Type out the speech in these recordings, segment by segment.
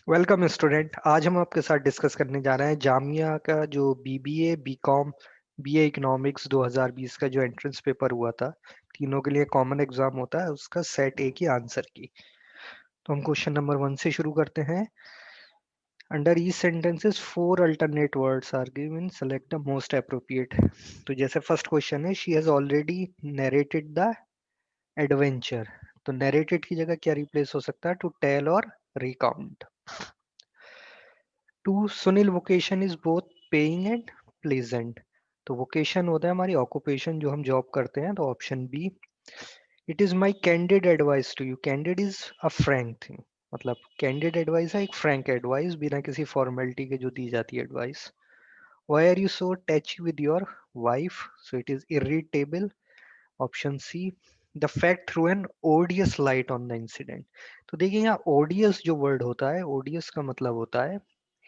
Welcome student. आज हम आपके साथ डिस्कस करने जा रहे हैं जामिया का जो बीबीए, बीकॉम, बीए इकोनॉमिक्स 2020 का जो एंट्रेंस पेपर हुआ था। तीनों के लिए कॉमन एग्जाम होता है, उसका सेट ए की आंसर की। तो हम क्वेश्चन नंबर 1 से शुरू करते हैं। Under each sentences four alternate words are given, select the most appropriate. तो जैसे फर्स्ट क्वेश्चन है, she has already narrated the adventure. तो नरेटेड की जगह क्या रिप्लेस हो सकता है? टू टेल और recount. Two, Sunil vocation is both paying and pleasant. तो वोकेशन होता है हमारी ऑक्यूपेशन, जो हम जॉब करते हैं। तो option B. It is my candid advice to you. Candid is a frank thing, मतलब कैंडिड एडवाइस है एक फ्रैंक एडवाइस, बिना किसी फॉर्मेलिटी के जो दी जाती है advice. Why are you so touchy with your wife? So it is irritable. Option C. The fact threw an odious light on the incident. तो देखिए, यहाँ ओडियस जो वर्ड होता है, ओडियस का मतलब होता है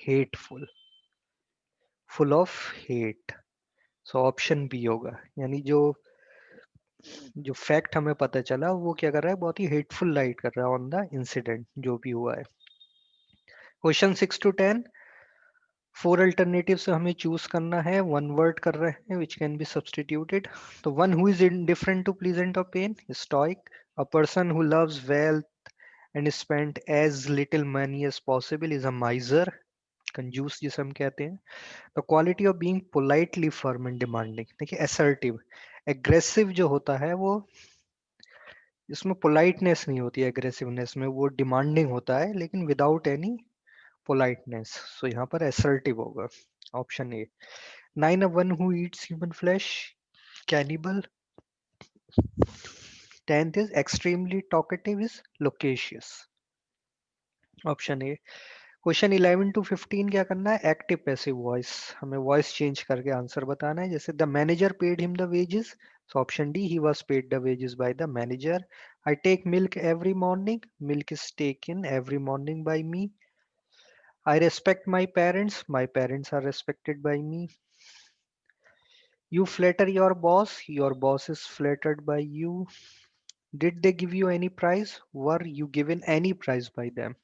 hateful, full of hate. So option B होगा। यानी जो जो फैक्ट हमें पता चला वो क्या कर रहा है, बहुत ही हेटफुल लाइट कर रहा है ऑन द इंसिडेंट जो भी हुआ है। क्वेश्चन 6 to 10, फोर अल्टरनेटिव से हमें चूज करना है। वन वर्ड कर रहे हैं विच कैन बी सब्सटीट्यूटेड। तो one who is indifferent to pleasant और pain, stoic. A person who loves wealth and spend as little money as possible is a miser, कंजूस जिसे हम कहते हैं। The quality of being politely firm and demanding. देखिए assertive, aggressive जो होता है वो, इसमें पोलाइटनेस नहीं होती है एग्रेसिवनेस में, वो डिमांडिंग होता है लेकिन विदाउट एनी पोलाइटनेस। सो यहाँ पर असर्टिव होगा, option A. Nine, a one who eats human flesh, cannibal. Tenth is extremely talkative is loquacious, option A. Question 11 to 15 क्या करना है? एक्टिव पैसिव वॉइस, हमें वॉइस चेंज करके आंसर बताना है। जैसे the manager paid him the wages, so option D, he was paid the wages by the manager. I take milk every morning, milk is taken every morning by me. I respect my parents, my parents are respected by me. You flatter your boss is flattered by you. Did they give you any prize? Were you given any prize by them?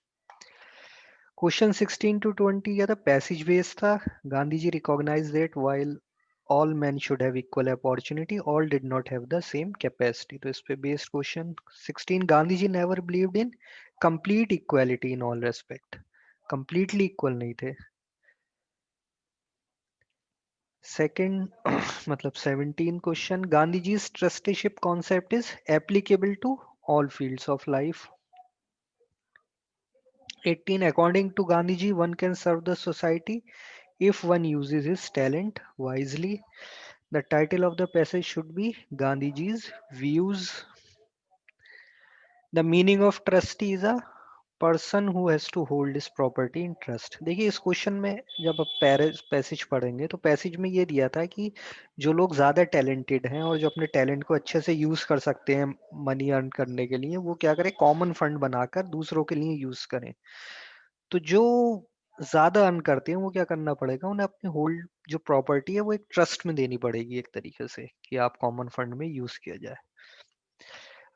Question 16 to 20 क्या था? Passage based था। Gandhi ji recognise that while all men should have equal opportunity, all did not have the same capacity। तो इस पे based question 16। Gandhi ji never believed in complete equality in all respect, completely equal नहीं थे। Second मतलब 17 question, Gandhi ji trusteeship concept is applicable to all fields of life. 18, according to Gandhi ji one can serve the society if one uses his talent wisely। The title of the passage should be Gandhiji's views। The meaning of trustee is a person who has to hold his property in trust। देखिए इस question में जब आप passage पढ़ेंगे तो passage में ये दिया था कि जो लोग ज्यादा टैलेंटेड हैं और जो अपने टैलेंट को अच्छे से यूज कर सकते हैं मनी अर्न करने के लिए, वो क्या करें, कॉमन फंड बनाकर दूसरों के लिए यूज करें। तो जो ज्यादा अर्न करते हैं वो क्या करना पड़ेगा, उन्हें अपने होल्ड जो प्रॉपर्टी है वो एक ट्रस्ट में देनी पड़ेगी एक तरीके से, कि आप कॉमन फंड में यूज किया जाए।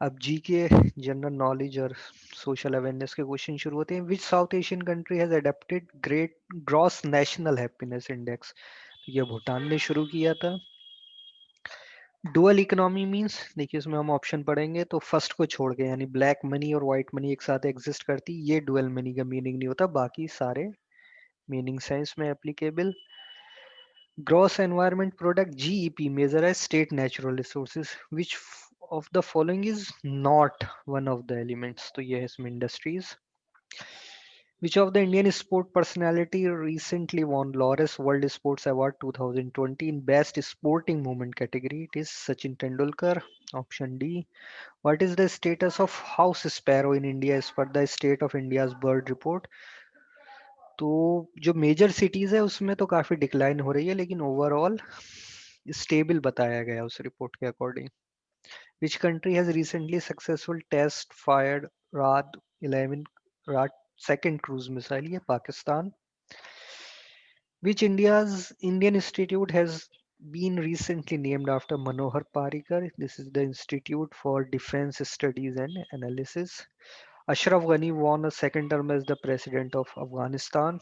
अब जी के, जनरल नॉलेज और सोशल अवेयरनेस के क्वेश्चन शुरू होते हैं। Which South Asian country has adopted great gross national happiness index? तो ये भूटान ने शुरू किया था। डुअल इकोनॉमी मींस, देखिए इसमें हम ऑप्शन पढ़ेंगे तो फर्स्ट को छोड़ के, यानी ब्लैक मनी और व्हाइट मनी एक साथ एग्जिस्ट करती, ये डुअल मनी का मीनिंग नहीं होता, बाकी सारे मीनिंग्स हैं इसमें applicable. Gross environment product GEP measure है state natural resources, which of the following is not one of the elements? तो ये है इसमें industries. Which of the Indian sport personality recently won Lawrence World Sports Award 2020 in Best Sporting Moment category? It is Sachin Tendulkar. Option D. What is the status of house sparrow in India as per the State of India's Bird Report? तो जो major cities है उसमें तो काफी decline हो रही है, लेकिन ओवरऑल स्टेबल बताया गया उस रिपोर्ट के according. Which country has recently successful test fired रात 11 रात सेकेंड क्रूज मिसाइल? ये Pakistan. Which India's Indian institute has been recently named after Manohar Parrikar? This is the Institute for Defense Studies and Analysis. Ashraf Ghani won a second term as the president of Afghanistan.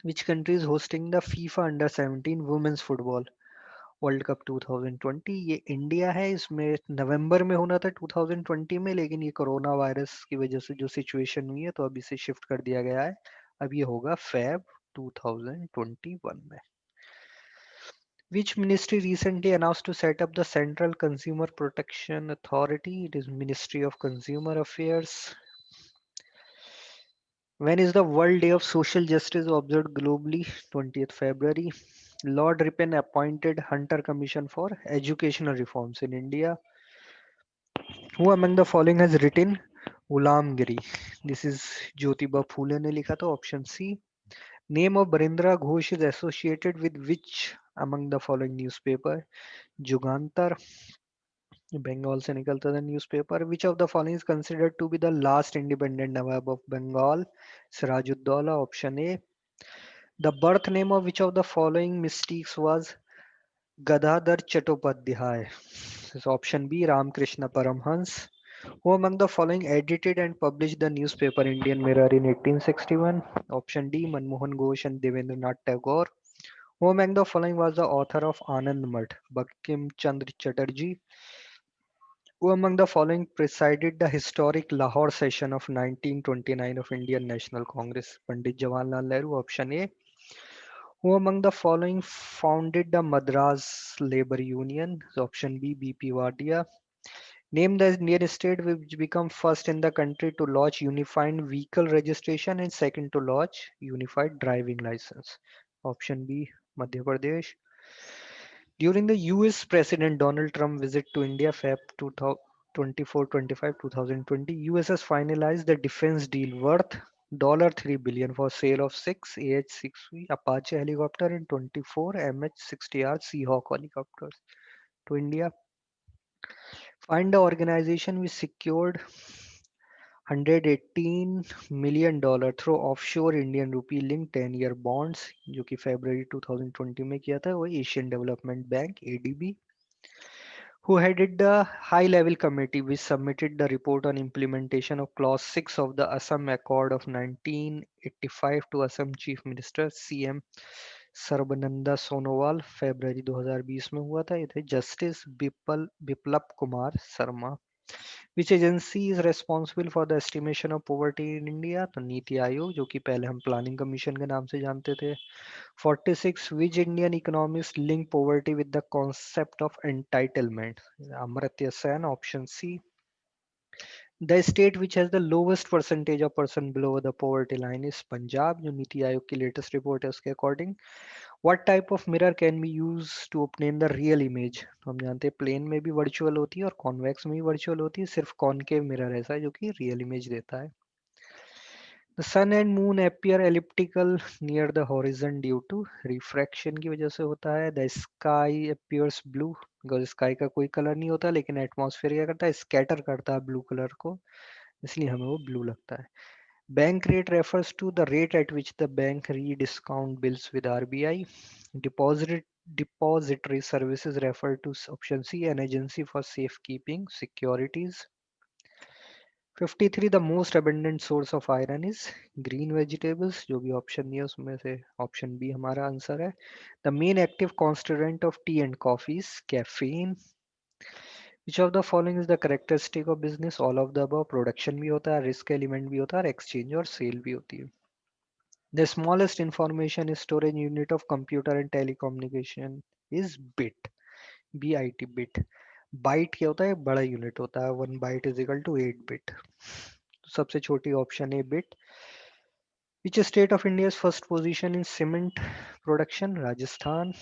Which country is hosting the FIFA Under 17 Women's Football world cup 2020? ये India है। इसमें नवंबर में होना था 2020 में, लेकिन ये corona virus की वजह से जो सिचुएशन हुई है तो अब इसे शिफ्ट कर दिया गया है। अब ये होगा फेब 2021 में। Which ministry recently announced to set up the Central Consumer Protection Authority? It is Ministry of Consumer Affairs. When is the World Day of Social Justice observed globally? 20th February. Lord Ripon appointed Hunter Commission for Educational Reforms in India. Who among the following has written Ghulamgiri? This is Jyotiba Phule ने लिखा था, option C. Name of Barindra Ghosh is associated with which among the following newspaper? Jugantar, Bengal से निकलता था newspaper. Which of the following is considered to be the last independent nawab of Bengal? Sirajuddaula, option A. The birth name of which of the following mystics was Gadadhar Chattopadhyay? Option B, Ramakrishna Paramahamsa. Who among the following edited and published the newspaper Indian Mirror in 1861? Option D, Manmohan Ghosh and Devendranath Tagore. Who among the following was the author of Anand Math? Bankim Chandra Chatterjee. Who among the following presided the historic Lahore session of 1929 of Indian National Congress? Pandit Jawaharlal Nehru, option A. Who among the following founded the Madras Labour Union? Option B, B.P. Wadia. Name the Indian state which became first in the country to launch unified vehicle registration and second to launch unified driving license. Option B, Madhya Pradesh. During the US President Donald Trump visit to India Feb 24-25 2020, US has finalized the defense deal worth $3 billion for sale of 6 AH-6V Apache helicopter and 24 MH-60R Seahawk helicopters to India. Find the organization which secured $118 million through offshore Indian rupee link 10 year bonds, जो कि फरवरी 2020 में किया था, वो Asian development bank ADB. Who headed the high level committee which submitted the report on implementation of clause 6 of the Assam Accord of 1985 to Assam Chief Minister CM Sarbananda Sonowal? फरवरी 2020 में हुआ था. ये थे justice Biplab Kumar Sharma. Which agency is responsible for the estimation of poverty in India? तो नीति आयोग, जो कि पहले हम प्लानिंग कमीशन के नाम से जानते थे. 46. Which Indian economist link poverty with the concept of entitlement? Amartya Sen, option C. The state which has the lowest percentage of person below the poverty line is Punjab, जो नीति आयोग की latest report है उसके according. What type of mirror can be used to obtain the real image? तो हम जानते हैं plane में भी वर्चुअल होती है और कॉन्वेक्स में भी वर्चुअल होती है, सिर्फ कॉनकेव मिरर ऐसा है जो कि रियल इमेज देता है. The sun and moon appear elliptical near the horizon due to refraction की वजह से होता है. The sky appears blue because sky का कोई कलर नहीं होता, लेकिन एटमॉस्फेयर क्या करता है, स्कैटर करता है ब्लू कलर को, इसलिए हमें वो ब्लू लगता है. Bank rate refers to the rate at which the bank rediscount bills with RBI. Depository services refer to option C, an agency for safekeeping securities. 53. The most abundant source of iron is green vegetables, जो भी option नहीं है उसमें से option B हमारा answer है. The main active constituent of tea and coffee is caffeine. Which of the following is the characteristic of business? All of the above. Production भी होता है, रिस्क एलिमेंट भी होता है और एक्सचेंज और सेल भी होती है. The smallest information storage unit of computer and telecommunication is bit. BIT bit. Byte क्या होता है, बड़ा यूनिट होता है. 1 byte is equal to 8 bit. सबसे छोटी ऑप्शन है bit. Which state of India's first position in cement production? Rajasthan.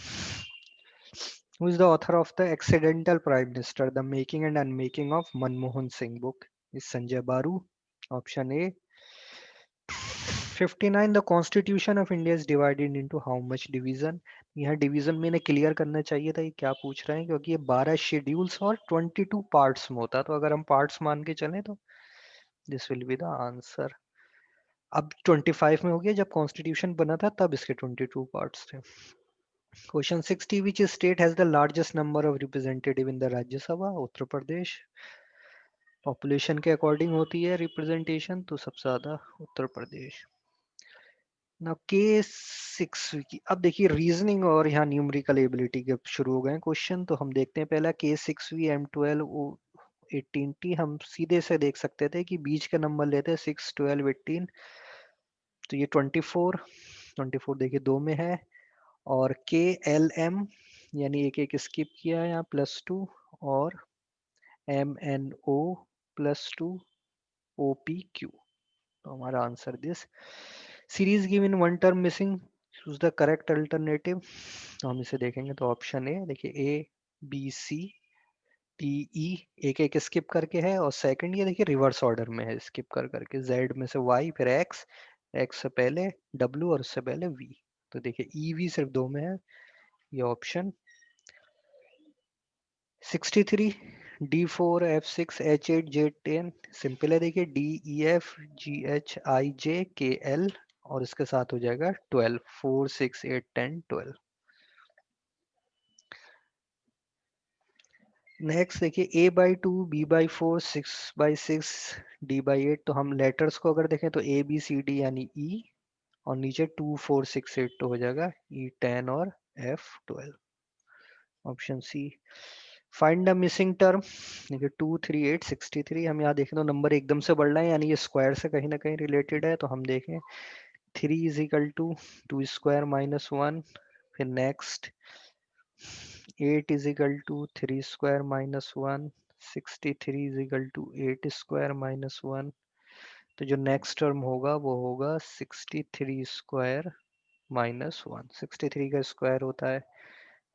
Who is the author of the Accidental Prime Minister, The Making and Unmaking of Manmohan Singh book? Is Sanjay Baru. Option A. 59. The Constitution of India is divided into how much division? यहाँ division में इन्हें clear करना चाहिए था ये क्या पूछ रहे हैं, क्योंकि ये 12 शेड्यूल्स और 22 पार्ट्स में होता है, तो अगर हम पार्ट्स मान के चलें तो this will be the answer. अब 25 में हो गया, जब कॉन्स्टिट्यूशन बना था तब इसके 22 पार्ट्स थे. Question 60. Which state has the largest number of representative in the Rajya Sabha? Uttar Pradesh. Population के अकॉर्डिंग होती है रिप्रेजेंटेशन, तो सबसे ज्यादा उत्तर प्रदेश। ना K6 की अब देखिए रीजनिंग और यहाँ न्यूमेरिकल एबिलिटी के शुरू हो गए क्वेश्चन। तो हम देखते हैं पहला K6V M12O18T। हम सीधे से देख सकते थे कि बीच का नंबर लेते हैं 6 12 18, तो ये 24। 24 देखिए दो में है। और KLM यानी एक एक स्किप किया है यहाँ +2, और MNO +2 OPQ। तो हमारा answer this series given one term missing, choose the correct alternative. तो हम इसे देखेंगे तो ऑप्शन ए देखिए ABCDE एक एक स्किप करके है, और सेकंड ये देखिए रिवर्स ऑर्डर में है स्किप कर करके, Z में से Y फिर X से पहले W और उससे पहले V। तो देखिए EV सिर्फ दो में है, ये option 63 D4 F6 H8 J10 simple है। देखिए DEF GHIJKL और इसके साथ हो जाएगा 12 4 6 8 10 12। नेक्स्ट देखिए A/2 B/4 6/6 D/8। तो हम लेटर्स को अगर देखें तो ABCD यानी E, और नीचे 2 4 6 8 तो हो जाएगा E10 और F12। Option C. Find the missing term. देखिए 2 3 8 63। हम यहाँ देखें तो नंबर एकदम से बढ़ रहा है, यानी ये स्क्वायर से कहीं ना कहीं रिलेटेड है। तो हम देखें 3 इज इक्वल टू 2 स्क्वायर -1। फिर next 8 is equal to 3 square -1। 63 is equal to 8 square -1। तो जो नेक्स्ट टर्म होगा वो होगा 63 स्क्वायर -1। 63 का स्क्वायर होता है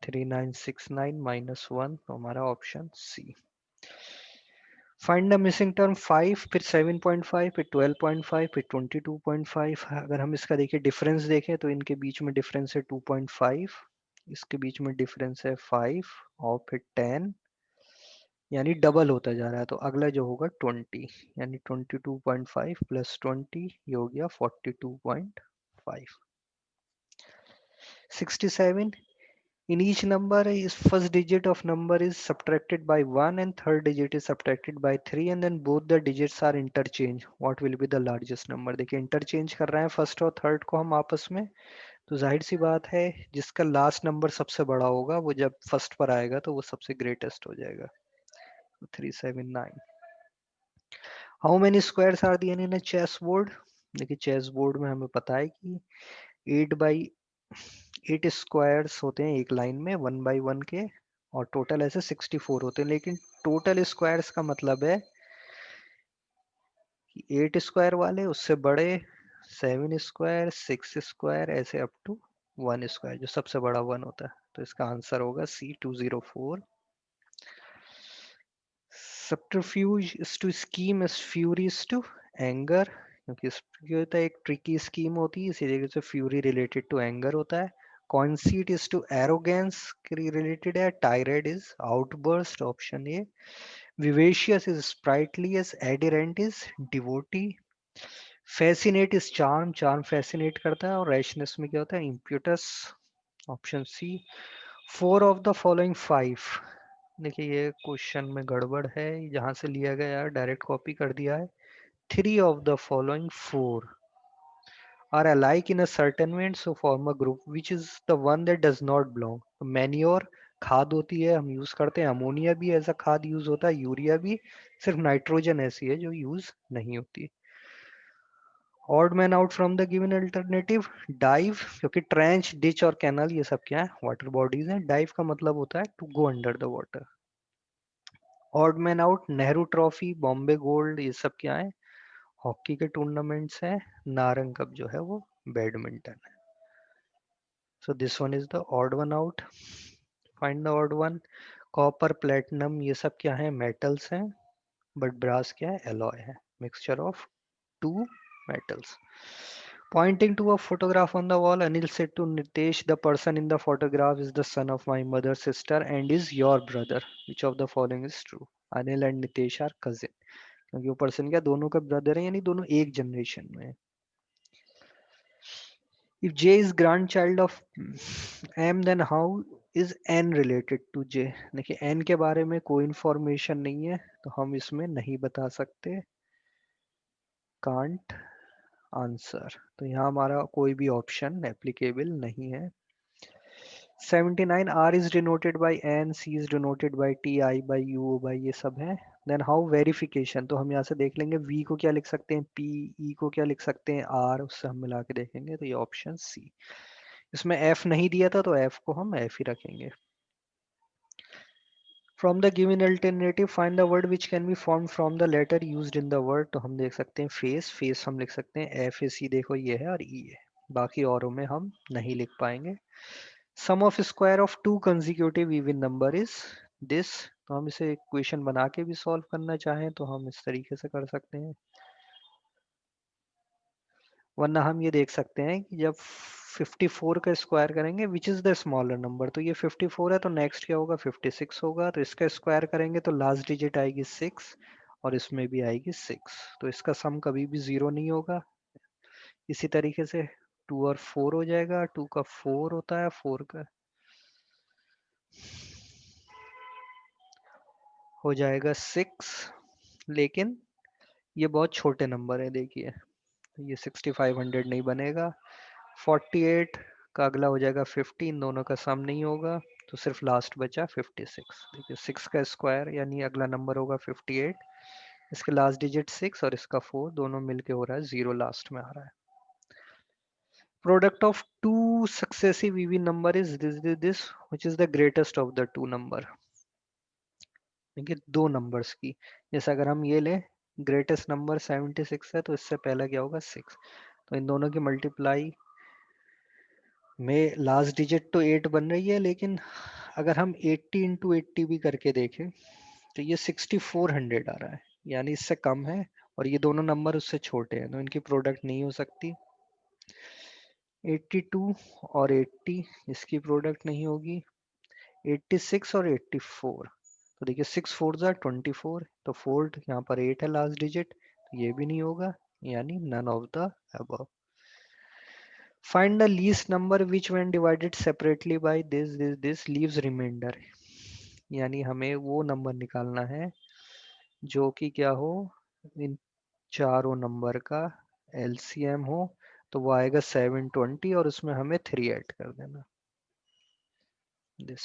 3969 -1। तो हमारा option C. Find the missing term 5, फिर 7.5, फिर 12.5, फिर 22.5। अगर हम इसका देखिए डिफरेंस देखें तो इनके बीच में डिफरेंस है 2.5, इसके बीच में डिफरेंस है 5, और फिर 10, यानी डबल होता जा रहा है। तो अगला जो होगा 20, यानी 22.5 + 20 ये हो गया 42.5। 67 in each number is first digit of number is subtracted by 1 and third digit is subtracted by 3 and then both the digits are interchange, what will be the largest number। देखिए इंटरचेंज कर रहे हैं first और third को हम आपस में, तो जाहिर सी बात है जिसका लास्ट नंबर सबसे बड़ा होगा वो जब फर्स्ट पर आएगा तो वो सबसे ग्रेटेस्ट हो जाएगा। 379। हाउ मेनी स्क्वायर्स आर दिए इन चेस बोर्ड। देखिए चेस बोर्ड में हमें पता है कि 8 स्क्वायर्स होते हैं एक लाइन में 1 by 1 के, और टोटल ऐसे 64 होते हैं। लेकिन टोटल स्क्वायर्स का मतलब है कि 8 स्क्वायर वाले उससे बड़े, 7 स्क्वायर 6 स्क्वायर ऐसे अप टू 1 स्क्वायर, जो सबसे बड़ा 1 होता है। तो इसका आंसर होगा C 204। Subterfuge is to scheme as fury is to anger, क्योंकि क्या होता है एक ट्रिकी स्कीम होती है, इसी तरीके से फ्यूरी रिलेटेड टू एंगर होता है। Conceit is to arrogance related है। Tirade is outburst, option A. Vivacious is sprightly as adherent is devotee. Fascinate is charm, charm fascinate करता है। और रैशनेस में क्या होता है impetuous, option C. 4 of the following 5। देखिए ये क्वेश्चन में गड़बड़ है, जहां से लिया गया है डायरेक्ट कॉपी कर दिया है। 3 of the following 4 are alike in a certain way so form a group which is the one that does not belong। Manure खाद होती है, हम यूज करते हैं। अमोनिया भी एज अ खाद यूज होता है, यूरिया भी। सिर्फ नाइट्रोजन ऐसी है जो यूज नहीं होती। Odd man out from the given alternative. Dive, क्योंकि ट्रेंच डिच और कैनल ये सब क्या है वाटर बॉडीज हैं। डाइव का मतलब होता है to go under the water. Odd man out Nehru trophy, Bombay gold ये सब क्या है हॉकी के टूर्नामेंट्स हैं। नारंग कप जो है वो बैडमिंटन है। So this one is the odd one out. Find the odd one. Copper platinum ये सब क्या है मेटल्स हैं, बट ब्रास क्या है एलॉय है, mixture of two metals। Pointing to a photograph on the wall, Anil said to Nitesh, the person in the photograph is the son of my mother's sister and is your brother. Which of the following is true? Anil and Nitesh are cousin, क्योंकि वो person क्या दोनों का brother है, यानी दोनों एक generation में है। If J is grandchild of M, then how is N related to J. देखिए एन के बारे में कोई इंफॉर्मेशन नहीं है तो हम इसमें नहीं बता सकते, कांट आंसर। तो यहाँ हमारा कोई भी ऑप्शन एप्लीकेबल नहीं है। 79 R is denoted by N, C is denoted by T, I by U, O by ये सब है। देन हाउ वेरिफिकेशन, तो हम यहाँ से देख लेंगे V को क्या लिख सकते हैं P, E को क्या लिख सकते हैं R, उससे हम मिला के देखेंगे। तो ये ऑप्शन C। इसमें F नहीं दिया था तो F को हम F ही रखेंगे। From the given alternative find the word which can be form from the letter used in the word. तो हम देख सकते हैं फेस, फेस हम लिख सकते हैं F A C, देखो ये है और E है, बाकी औरों में हम नहीं लिख पाएंगे। Sum of square of two consecutive even number is this. तो हम इसे इक्वेशन बना के भी सॉल्व करना चाहें तो हम इस तरीके से कर सकते हैं, वरना हम ये देख सकते हैं कि जब 54 का स्क्वायर करेंगे which is the smaller number, तो ये 54 है तो नेक्स्ट क्या होगा 56 होगा। तो इसका स्क्वायर करेंगे तो लास्ट डिजिट आएगी 6 और इसमें भी आएगी 6, तो इसका सम कभी भी 0 नहीं होगा। इसी तरीके से 2 और 4 हो जाएगा, 2 का 4 होता है, 4 का हो जाएगा 6, लेकिन ये बहुत छोटे नंबर है देखिए, ये 6500 नहीं बनेगा। 48 का अगला हो जाएगा 50, इन दोनों का सम नहीं होगा तो सिर्फ लास्ट बचा 56। देखिए 6 का स्क्वायर यानी अगला नंबर होगा 58, इसके लास्ट डिजिट 6 और इसका 4 दोनों मिलके हो रहा है 0, लास्ट में आ रहा है। Product of two successive even number is this which is the greatest of the two number. देखिए दो नंबर्स की, जैसे अगर हम ये लें ग्रेटेस्ट नंबर 76 है तो इससे पहला क्या होगा 6, तो इन दोनों की मल्टीप्लाई में लास्ट डिजिट तो 8 बन रही है, लेकिन अगर हम 80 इंटू 80 भी करके देखें तो ये 6400 आ रहा है, यानी इससे कम है और ये दोनों नंबर उससे छोटे हैं तो इनकी प्रोडक्ट नहीं हो सकती। 82 और 80 इसकी प्रोडक्ट नहीं होगी। 86 और 84, तो देखिए 6 4 जार 24, तो 4 यहाँ पर 8 है लास्ट डिजिट, तो ये भी नहीं होगा, यानी none of the above. Find the least number which when divided separately by this leaves reminder, यानी हमें वो नंबर निकालना है जो कि क्या हो, इन चारों नंबर का एलसीएम हो, तो वो आएगा 720 और उसमें हमें 3 ऐड कर देना। This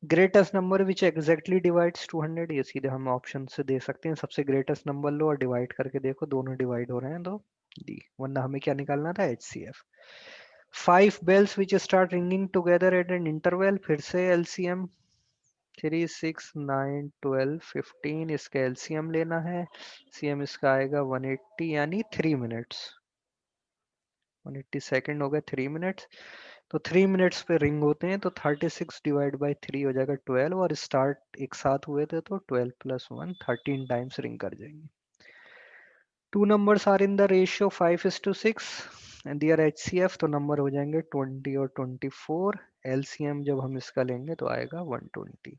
greatest number which exactly divides 200, ये सीधे हम ऑप्शन से दे सकते हैं, सबसे ग्रेटेस्ट नंबर लो और डिवाइड करके देखो दोनों डिवाइड हो रहे हैं तो डी, वरना हमें क्या निकालना था HCF. 5 bells which start ringing together at an interval, फिर से एलसीएम 3 6 9 12 15, इसका एलसीएम लेना है, सीएम इसका आएगा 180 यानी 3 मिनट्स, 180 सेकेंड हो गए 3 मिनट्स। तो 3 मिनट्स पे रिंग होते हैं तो 36 डिवाइड बाई 3 हो जाएगा 12, और स्टार्ट एक साथ हुए थे तो 12 प्लस 1 13 टाइम्स रिंग कर जाएंगे। Two numbers are in the ratio 5:6 and their HCF, तो नंबर हो जाएंगे 20 और 24। एलसीएम जब हम इसका लेंगे तो आएगा 120।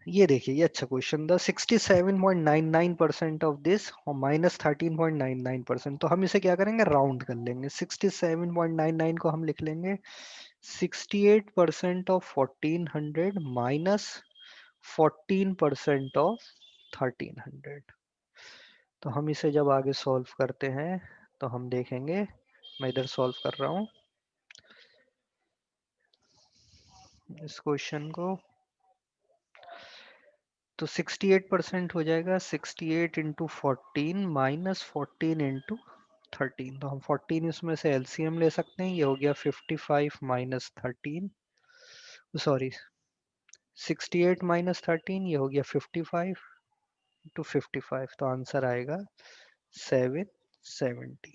ये देखिए ये अच्छा क्वेश्चन था। 67.99% ऑफ दिस और -13.99%, तो हम इसे क्या करेंगे राउंड कर लेंगे। 67.99 को हम लिख लेंगे 68% ऑफ 1400 माइनस 14% ऑफ 1300। तो हम इसे जब आगे सॉल्व करते हैं तो हम देखेंगे, मैं इधर सॉल्व कर रहा हूँ इस क्वेश्चन को, तो 68% हो जाएगा 68 इंटू 14 माइनस 14 इंटू 13, तो हम 14 इसमें से एलसीएम ले सकते हैं, ये हो गया 55 माइनस 13, सॉरी 68 माइनस 13, ये हो गया 55 इंटू 55, तो आंसर आएगा 770।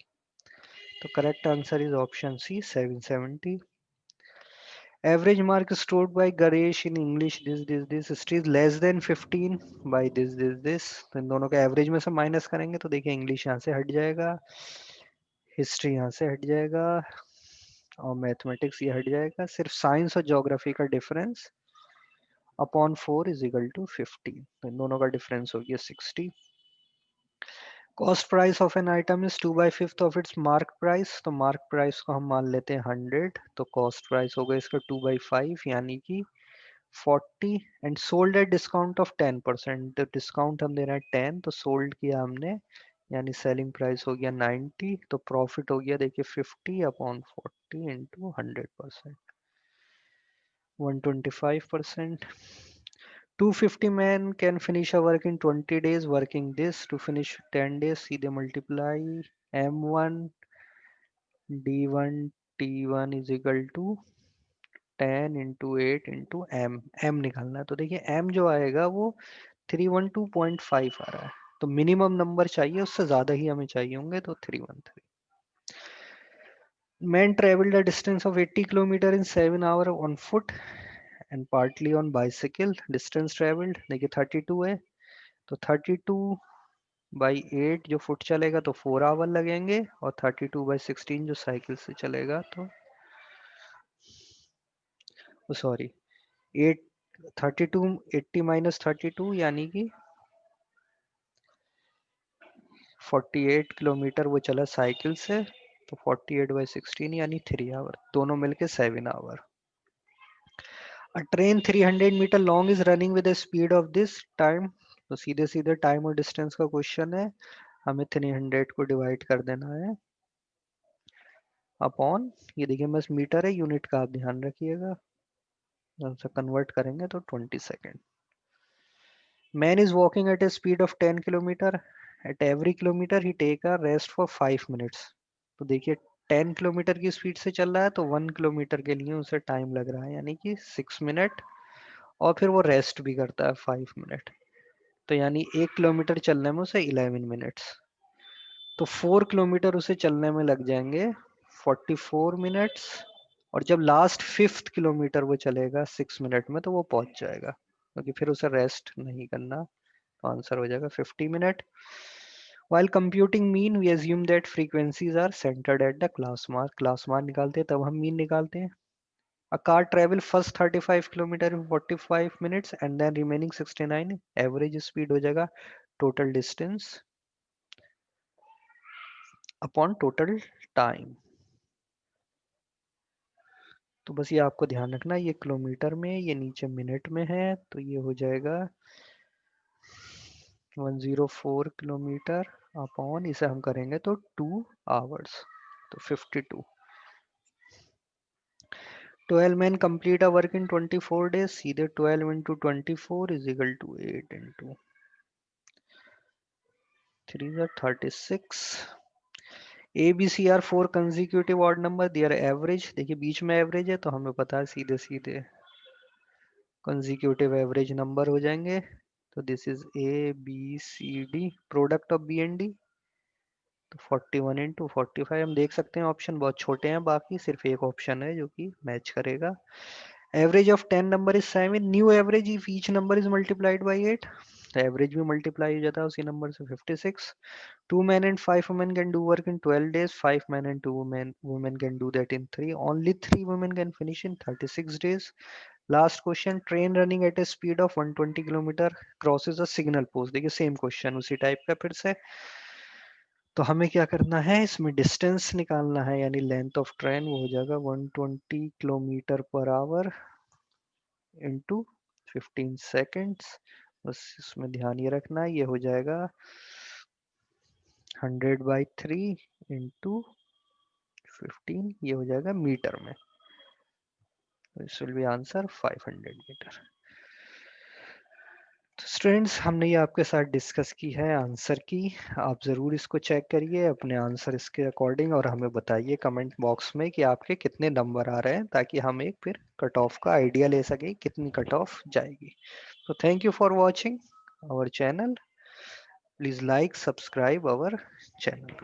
तो correct answer is option C 770। Average mark stored by Ganesh in English this is less than 15 by this, तो इन दोनों का एवरेज में से माइनस करेंगे तो देखिए इंग्लिश यहाँ से हट जाएगा, हिस्ट्री यहाँ से हट जाएगा और मैथमेटिक्स ये हट जाएगा, सिर्फ साइंस और ज्योग्राफी का difference upon 4 is equal to 15, तो इन दोनों का डिफरेंस हो गया 60। Cost price of an item is 2/5 of its mark price, तो मार्क प्राइस को हम मान लेते हैं 100, तो कॉस्ट प्राइस होगा इसका 2/5 यानी कि 40, and sold at discount of 10%, तो डिस्काउंट हम दे रहे हैं 10, तो सोल्ड किया हमने यानी सेलिंग प्राइस हो गया 90, तो प्रॉफिट हो गया देखिए 50/40 into 100%, 125%. 250 men can finish a work in 20 days working this to finish 10 days. सीधे multiply M1 D1 T1 is equal to 10 into 8 into M निकालना है, तो देखिए M जो आएगा वो 312.5 आ रहा है, तो मिनिमम नंबर चाहिए, उससे ज़्यादा ही हमें चाहिए होंगे, तो 313. Men traveled a distance of 80 kilometer in 7 hours on foot and partly on bicycle. Distance traveled देखिए 32 है, तो 32/8 जो फुट चलेगा तो 4 आवर लगेंगे, और 32/16 जो साइकिल से चलेगा तो सॉरी 8 32 80 माइनस 32 यानी कि 48 किलोमीटर वो चला साइकिल से, तो 48/16 यानी 3 आवर, दोनों मिलके 7 hour. A train 300 metre long is running with the speed of this time, तो सीधे सीधे टाइम और डिस्टेंस का क्वेश्चन है, हमें 300 को डिवाइड कर देना है अपॉन, ये देखिए बस मीटर है, यूनिट का आप ध्यान रखिएगा, जब से कन्वर्ट करेंगे तो 20 second. Man is walking at a speed of 10 kilometre, at every kilometre he take a rest for 5 minutes, तो देखिए 10 किलोमीटर की स्पीड से चल रहा है, तो 1 किलोमीटर के लिए उसे टाइम लग रहा है यानी कि 6 मिनट, और फिर वो रेस्ट भी करता है 5 मिनट, तो यानी 1 किलोमीटर चलने में उसे 11 मिनट्स, तो 4 किलोमीटर उसे चलने में लग जाएंगे 44 मिनट्स, और जब लास्ट 5th किलोमीटर वो चलेगा 6 मिनट में, तो वो पहुंच जाएगा, क्योंकि फिर उसे रेस्ट नहीं करना, तो आंसर हो जाएगा 50 minute. While computing mean, we assume that frequencies are centered at the class mark. Class mark निकालते हैं तब हम mean निकालते हैं. A car travel first 35 kilometre in 45 minutes and then remaining 69. Average speed हो जाएगा total distance upon total time. तो बस ये आपको ध्यान रखना, ये किलोमीटर में, ये नीचे मिनट में है, तो ये हो जाएगा 104 किलोमीटर अपॉन, इसे हम करेंगे तो 2 आवर्स, तो 52. 12 men complete a work in 24 days, सीधे 12 into 24 is equal to 8 into 3 is 36. A, B, C are 4 consecutive odd number, their average, देखिए बीच में एवरेज है, तो हमें पता है सीधे सीधे consecutive average number हो जाएंगे, तो this is A, B, C, D, product of B and D, तो 41 into 45. हम देख सकते हैं ऑप्शन बहुत छोटे हैं, बाकी सिर्फ एक ऑप्शन है जो कि मैच करेगा. Average of 10 number is 7, new average if each number is multiplied by 8, तो एवरेज भी मल्टीप्लाई हो जाता है उसी नंबर से 56. 2 men and 5 women can do work in 12 days, 5 men and 2 women can do that in 3, only 3 women can finish in 36 days. Last question, train running at a speed of 120 kilometre crosses a signal post, देखिए same question उसी type का फिर से, तो हमें क्या करना है, इसमें डिस्टेंस निकालना है, यानी लेंथ ऑफ ट्रेन वो हो जाएगा 120 kilometre per hour into 15 seconds, बस इसमें ध्यान ये रखना है, ये हो जाएगा 100/3 इंटू 15, ये हो जाएगा मीटर में, this will be answer 500 metre. Students, हमने ये आपके साथ डिस्कस की है आंसर की, आप ज़रूर इसको चेक करिए अपने आंसर इसके अकॉर्डिंग, और हमें बताइए कमेंट बॉक्स में कि आपके कितने नंबर आ रहे हैं, ताकि हम एक फिर कट ऑफ का आइडिया ले सकें कितनी कट ऑफ जाएगी. तो thank you for watching our channel, please like subscribe our channel.